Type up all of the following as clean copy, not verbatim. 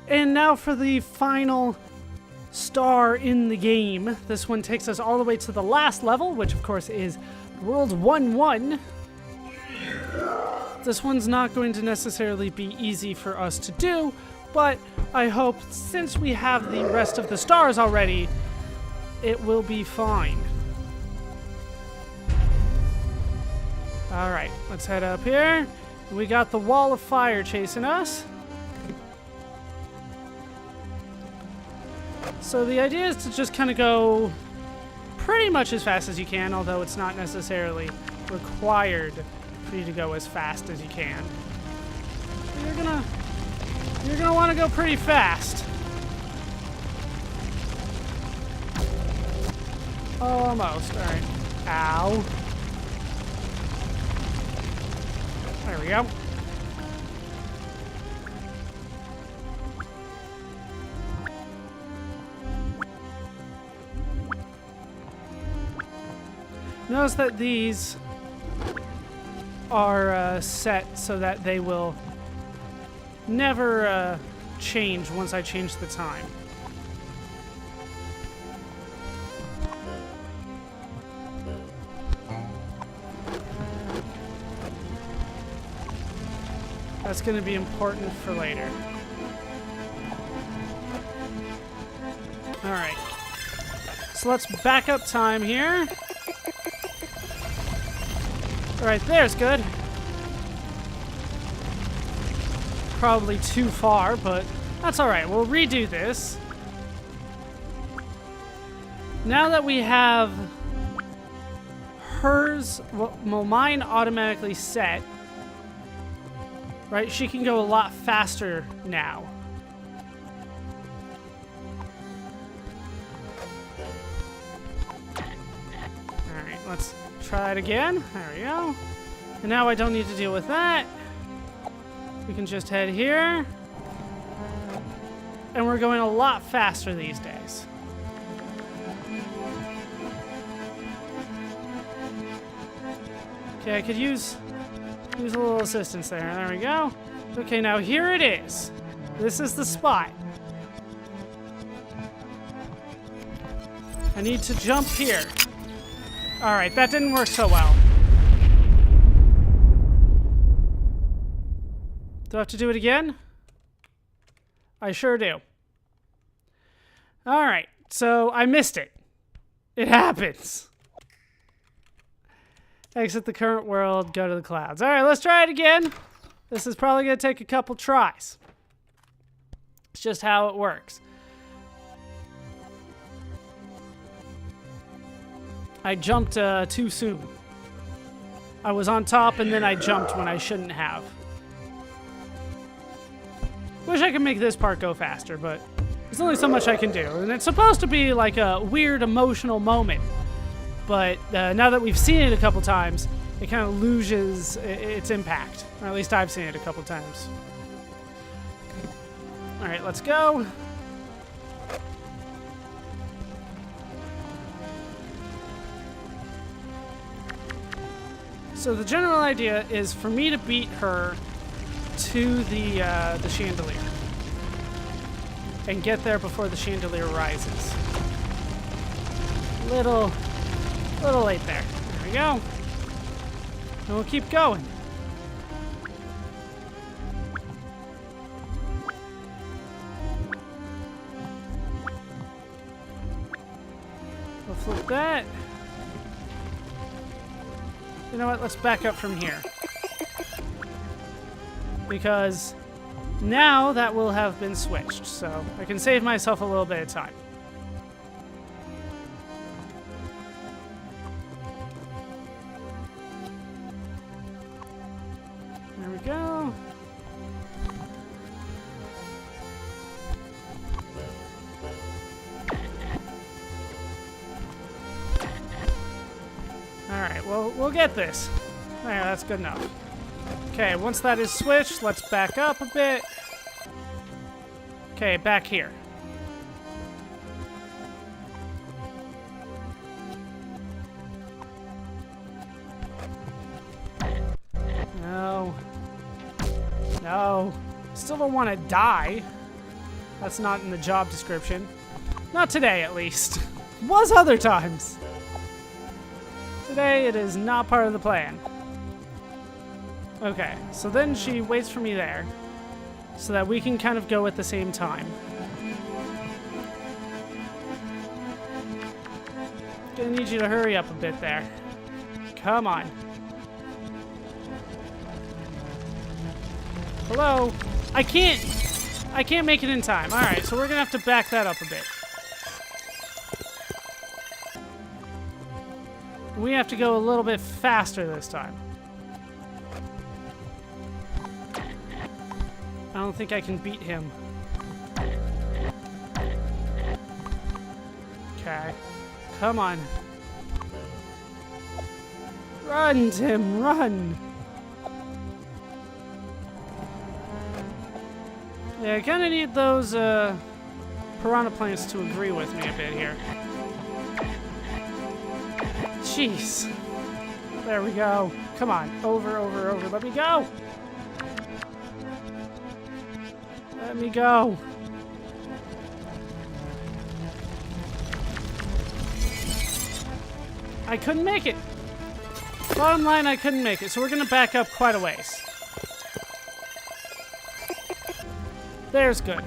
and now for the final star in the game. This one takes us all the way to the last level, which of course is World 1-1. This one's not going to necessarily be easy for us to do, but I hope since we have the rest of the stars already, it will be fine. Alright, let's head up here. We got the wall of fire chasing us. So the idea is to just kind of go pretty much as fast as you can, although it's not necessarily required for you to go as fast as you can. You're gonna want to go pretty fast. Almost. All right. Ow. There we go. Notice that these are set so that they will never change once I change the time. That's going to be important for later. Alright. So let's back up time here. Right there's good. Probably too far, but that's alright. We'll redo this. Now that we have hers, well, mine automatically set, right? She can go a lot faster now. Alright, let's try it again. There we go. And now I don't need to deal with that. We can just head here. And we're going a lot faster these days. Okay, I could use a little assistance there. There we go. Okay, now here it is. This is the spot. I need to jump here. Alright, that didn't work so well. Do I have to do it again? I sure do. Alright, so I missed it. It happens. Exit the current world, go to the clouds. Alright, let's try it again. This is probably going to take a couple tries. It's just how it works. I jumped too soon. I was on top and then I jumped when I shouldn't have. Wish I could make this part go faster, but there's only so much I can do. And it's supposed to be like a weird emotional moment. But now that we've seen it a couple times, it kind of loses its impact. Or at least I've seen it a couple times. Alright, let's go. So the general idea is for me to beat her to the chandelier and get there before the chandelier rises. Little late there. There we go. And we'll keep going. We'll flip that. You know what? Let's back up from here. Because now that will have been switched, so I can save myself a little bit of time. There we go. Alright, well, we'll get this. There, that's good enough. Okay, once that is switched, let's back up a bit. Okay, back here. No. No. Still don't want to die. That's not in the job description. Not today, at least. Was other times. Today, it is not part of the plan. Okay, so then she waits for me there so that we can kind of go at the same time. Gonna need you to hurry up a bit there. Come on. Hello? I can't make it in time. Alright, so we're gonna have to back that up a bit. We have to go a little bit faster this time. I don't think I can beat him. Okay. Come on. Run, Tim, run! Yeah, I kind of need those piranha plants to agree with me a bit here. Jeez. There we go. Come on. Over, over, over. Let me go! Let me go. I couldn't make it. Bottom line, I couldn't make it, so we're gonna back up quite a ways. There's good.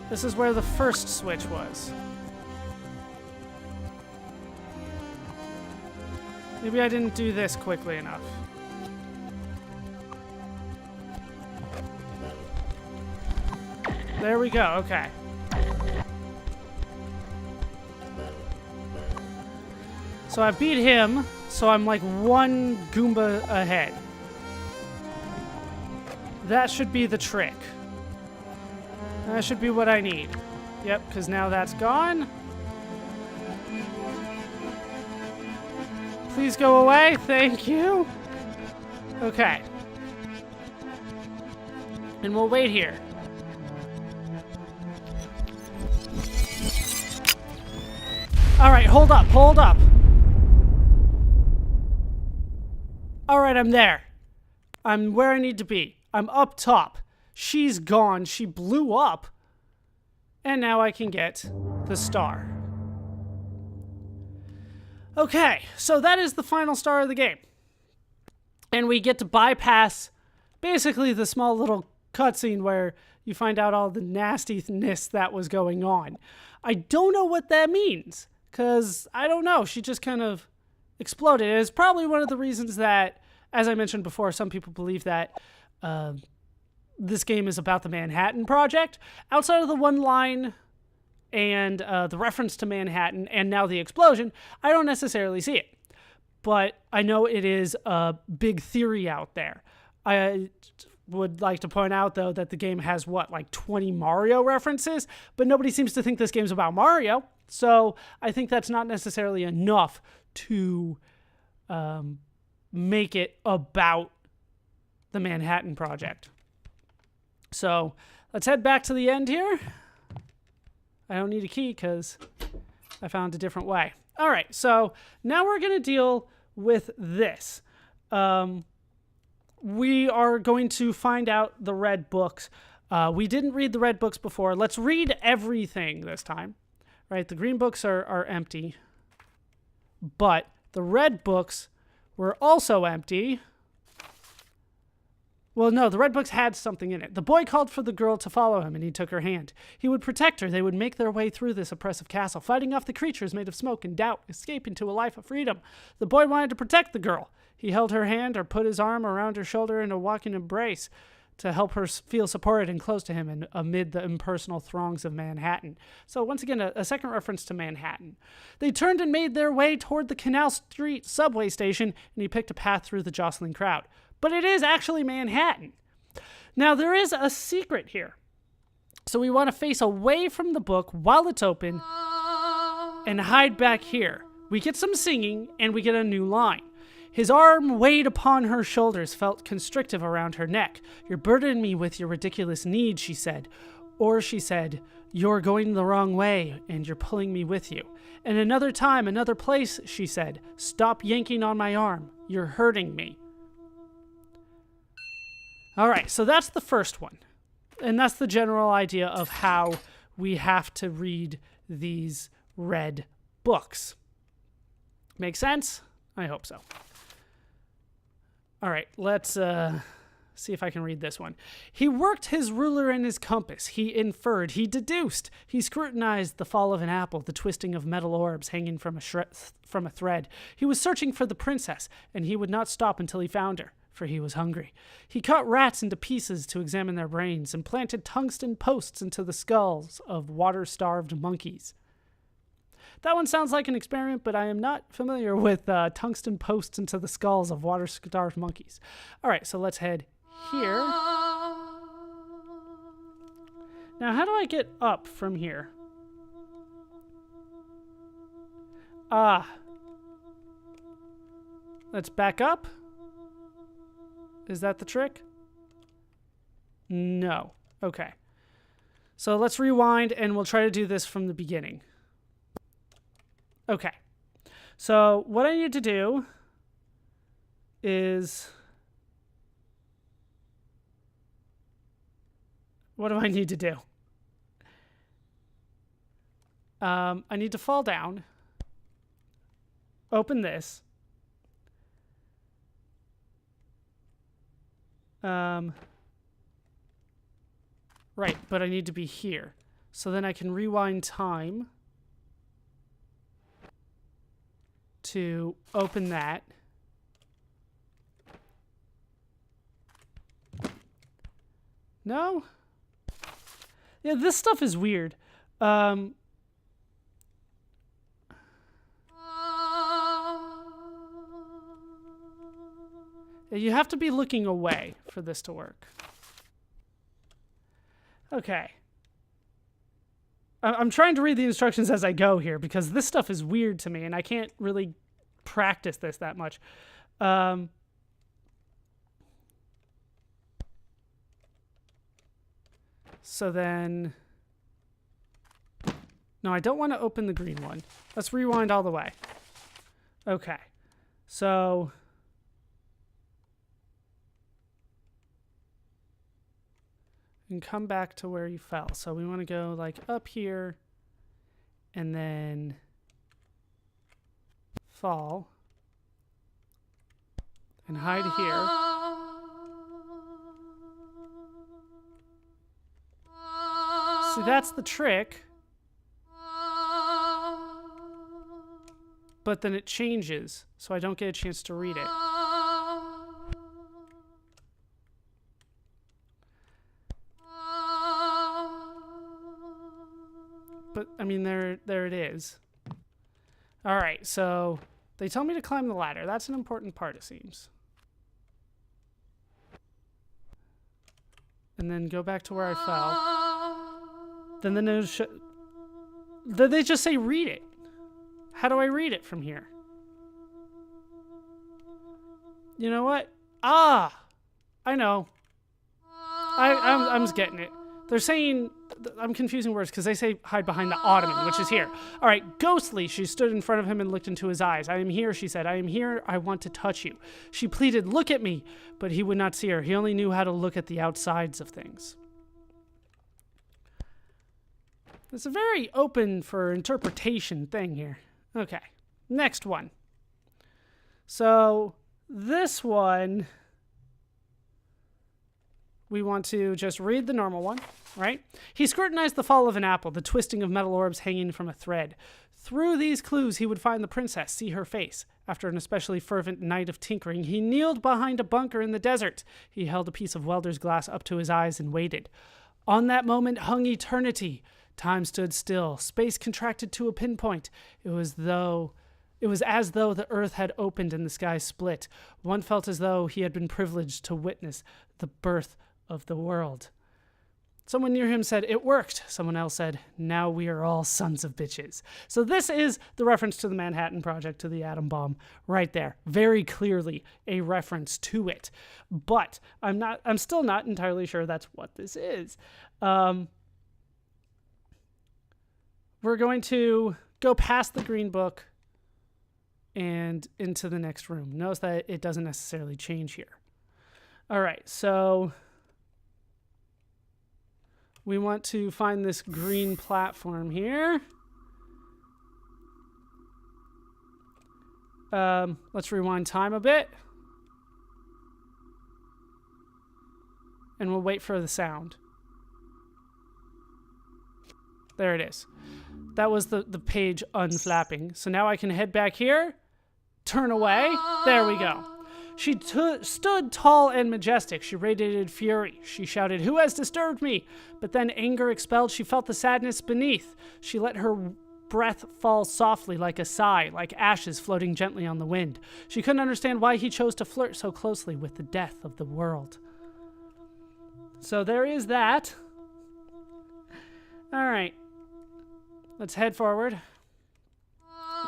This is where the first switch was. Maybe I didn't do this quickly enough. There we go, okay. So I beat him, so I'm like one Goomba ahead. That should be the trick. That should be what I need. Yep, because now that's gone. Please go away, thank you. Okay. And we'll wait here. Alright, hold up, hold up. Alright, I'm there. I'm where I need to be. I'm up top. She's gone. She blew up. And now I can get the star. Okay, so that is the final star of the game. And we get to bypass basically the small little cutscene where you find out all the nastiness that was going on. I don't know what that means, because I don't know. She just kind of exploded. It's probably one of the reasons that, as I mentioned before, some people believe that this game is about the Manhattan Project. Outside of the one line and the reference to Manhattan and now the explosion, I don't necessarily see it. But I know it is a big theory out there. I would like to point out, though, that the game has, like 20 Mario references, but nobody seems to think this game's about Mario. So I think that's not necessarily enough to make it about the Manhattan Project. So let's head back to the end here. I don't need a key because I found a different way. All right, so now we're going to deal with this. We are going to find out the red books. We didn't read the red books before. Let's read everything this time. Right, the green books are empty. But the red books were also empty. Well, no, the red books had something in it. The boy called for the girl to follow him, and he took her hand. He would protect her. They would make their way through this oppressive castle, fighting off the creatures made of smoke and doubt, escape into a life of freedom. The boy wanted to protect the girl. He held her hand or put his arm around her shoulder in a walking embrace to help her feel supported and close to him and amid the impersonal throngs of Manhattan. So once again, a second reference to Manhattan. They turned and made their way toward the Canal Street subway station, and he picked a path through the jostling crowd. But it is actually Manhattan. Now, there is a secret here. So we want to face away from the book while it's open and hide back here. We get some singing, and we get a new line. His arm weighed upon her shoulders, felt constrictive around her neck. You're burdening me with your ridiculous needs, she said. Or she said, you're going the wrong way, and you're pulling me with you. And another time, another place, she said, stop yanking on my arm. You're hurting me. All right, so that's the first one. And that's the general idea of how we have to read these red books. Make sense? I hope so. All right, let's see if I can read this one. He worked his ruler and his compass. He inferred. He deduced. He scrutinized the fall of an apple, the twisting of metal orbs hanging from a thread. He was searching for the princess, and he would not stop until he found her, for he was hungry. He cut rats into pieces to examine their brains and planted tungsten posts into the skulls of water-starved monkeys. That one sounds like an experiment, but I am not familiar with tungsten posts into the skulls of water-starved monkeys. All right, so let's head here. Now, how do I get up from here? Let's back up. Is that the trick? No. Okay. So let's rewind, and we'll try to do this from the beginning. Okay. So what I need to do is... What do I need to do? I need to fall down, open this, right, but I need to be here. So then I can rewind time to open that. No? Yeah, this stuff is weird. You have to be looking away for this to work. Okay. I'm trying to read the instructions as I go here because this stuff is weird to me and I can't really practice this that much. So then... No, I don't want to open the green one. Let's rewind all the way. Okay. So... and come back to where you fell. So we want to go like up here and then fall and hide here. See, that's the trick. But then it changes, so I don't get a chance to read it. But, I mean, there it is. All right, so they tell me to climb the ladder. That's an important part, it seems. And then go back to where I fell. Then the news did they just say read it? How do I read it from here? You know what? I know. I'm just getting it. They're saying, I'm confusing words because they say hide behind the ottoman, which is here. All right, ghostly, she stood in front of him and looked into his eyes. I am here, she said. I am here. I want to touch you. She pleaded, look at me. But he would not see her. He only knew how to look at the outsides of things. It's a very open for interpretation thing here. Okay, next one. So this one, we want to just read the normal one, right? He scrutinized the fall of an apple, the twisting of metal orbs hanging from a thread. Through these clues, he would find the princess, see her face. After an especially fervent night of tinkering, he kneeled behind a bunker in the desert. He held a piece of welder's glass up to his eyes and waited. On that moment hung eternity. Time stood still. Space contracted to a pinpoint. It was as though the earth had opened and the sky split. One felt as though he had been privileged to witness the birth of the world. Someone near him said, it worked. Someone else said, now we are all sons of bitches. So this is the reference to the Manhattan Project, to the atom bomb, right there. Very clearly a reference to it. But I'm still not entirely sure that's what this is. We're going to go past the green book and into the next room. Notice that it doesn't necessarily change here. All right, so we want to find this green platform here. Let's rewind time a bit. And we'll wait for the sound. There it is. That was the page unflapping. So now I can head back here, turn away. There we go. She stood tall and majestic. She radiated fury. She shouted, "Who has disturbed me?" But then, anger expelled, she felt the sadness beneath. She let her breath fall softly like a sigh, like ashes floating gently on the wind. She couldn't understand why he chose to flirt so closely with the death of the world. So there is that. All right. Let's head forward.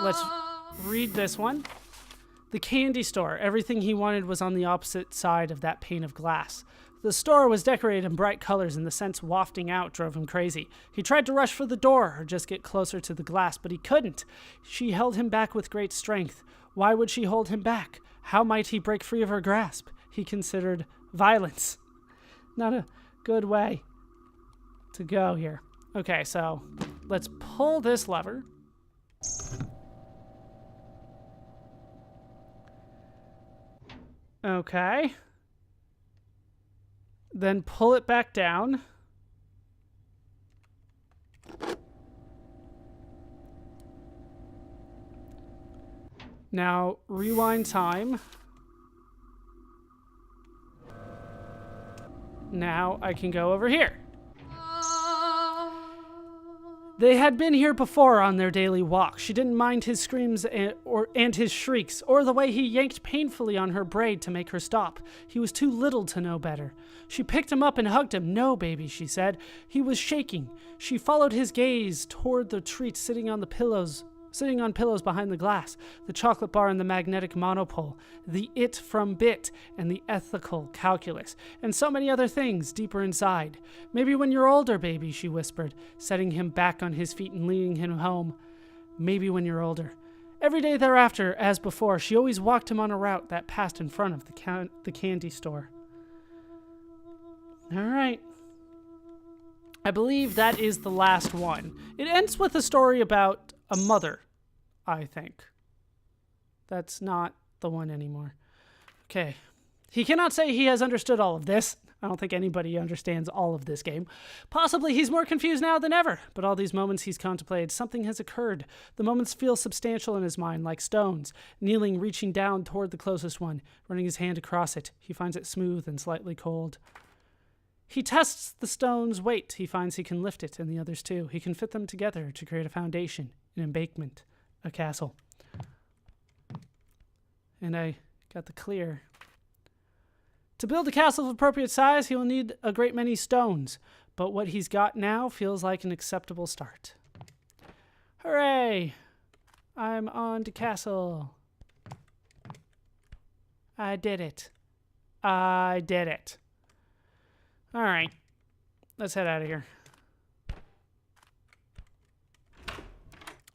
Let's read this one. The candy store. Everything he wanted was on the opposite side of that pane of glass. The store was decorated in bright colors, and the scents wafting out drove him crazy. He tried to rush for the door or just get closer to the glass, but he couldn't. She held him back with great strength. Why would she hold him back? How might he break free of her grasp? He considered violence. Not a good way to go here. Okay, so let's pull this lever. Okay. Then pull it back down. Now, rewind time. Now I can go over here. They had been here before on their daily walk. She didn't mind his screams and his shrieks, or the way he yanked painfully on her braid to make her stop. He was too little to know better. She picked him up and hugged him. "No, baby," she said. He was shaking. She followed his gaze toward the treats sitting on pillows behind the glass, the chocolate bar and the magnetic monopole, the it from bit and the ethical calculus, and so many other things deeper inside. "Maybe when you're older, baby," she whispered, setting him back on his feet and leading him home. Maybe when you're older. Every day thereafter, as before, she always walked him on a route that passed in front of the candy store. All right. I believe that is the last one. It ends with a story about a mother, I think. That's not the one anymore. Okay. He cannot say he has understood all of this. I don't think anybody understands all of this game. Possibly he's more confused now than ever, but all these moments he's contemplated, something has occurred. The moments feel substantial in his mind, like stones. Kneeling, reaching down toward the closest one, running his hand across it. He finds it smooth and slightly cold. He tests the stone's weight. He finds he can lift it, and the others too. He can fit them together to create a foundation, an embankment, a castle. And I got the clear. To build a castle of appropriate size, he will need a great many stones, but what he's got now feels like an acceptable start. Hooray! I'm on to castle. I did it. I did it. All right, let's head out of here.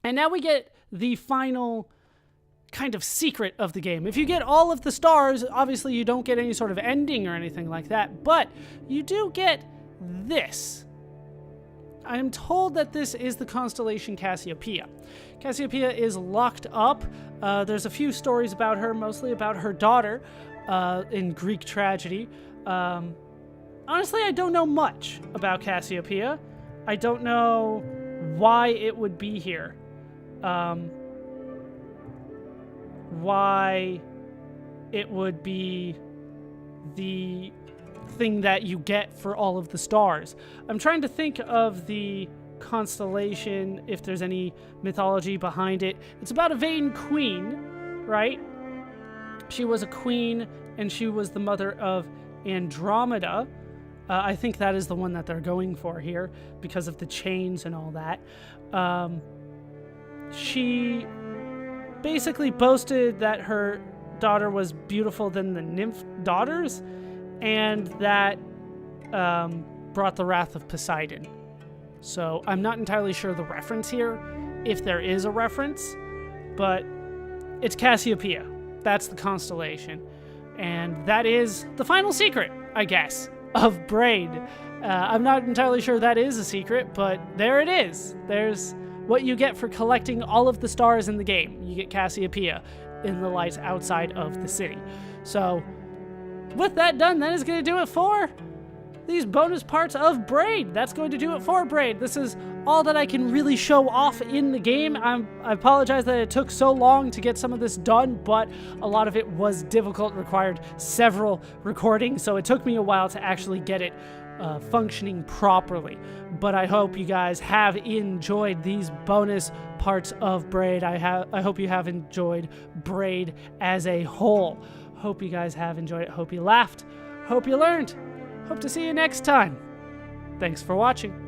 And now we get the final kind of secret of the game. If you get all of the stars, obviously you don't get any sort of ending or anything like that, but you do get this. I am told that this is the constellation Cassiopeia. Cassiopeia is locked up. There's a few stories about her, mostly about her daughter in Greek tragedy. Honestly, I don't know much about Cassiopeia. I don't know why it would be here. Why it would be the thing that you get for all of the stars. I'm trying to think of the constellation, if there's any mythology behind it. It's about a vain queen, right? She was a queen, and she was the mother of Andromeda. I think that is the one that they're going for here because of the chains and all that. She basically boasted that her daughter was beautiful than the nymph daughters, and that brought the wrath of Poseidon. So I'm not entirely sure the reference here, if there is a reference, but it's Cassiopeia. That's the constellation. And that is the final secret, I guess, of Braid. I'm not entirely sure that is a secret, but there it is. There's what you get for collecting all of the stars in the game. You get Cassiopeia in the lights outside of the city. So, with that done, that is going to do it for these bonus parts of Braid. That's going to do it for Braid. This is all that I can really show off in the game. I apologize that it took so long to get some of this done, but a lot of it was difficult, required several recordings, so it took me a while to actually get it functioning properly. But I hope you guys have enjoyed these bonus parts of Braid. I hope you have enjoyed Braid as a whole. Hope you guys have enjoyed it. Hope you laughed. Hope you learned. Hope to see you next time. Thanks for watching.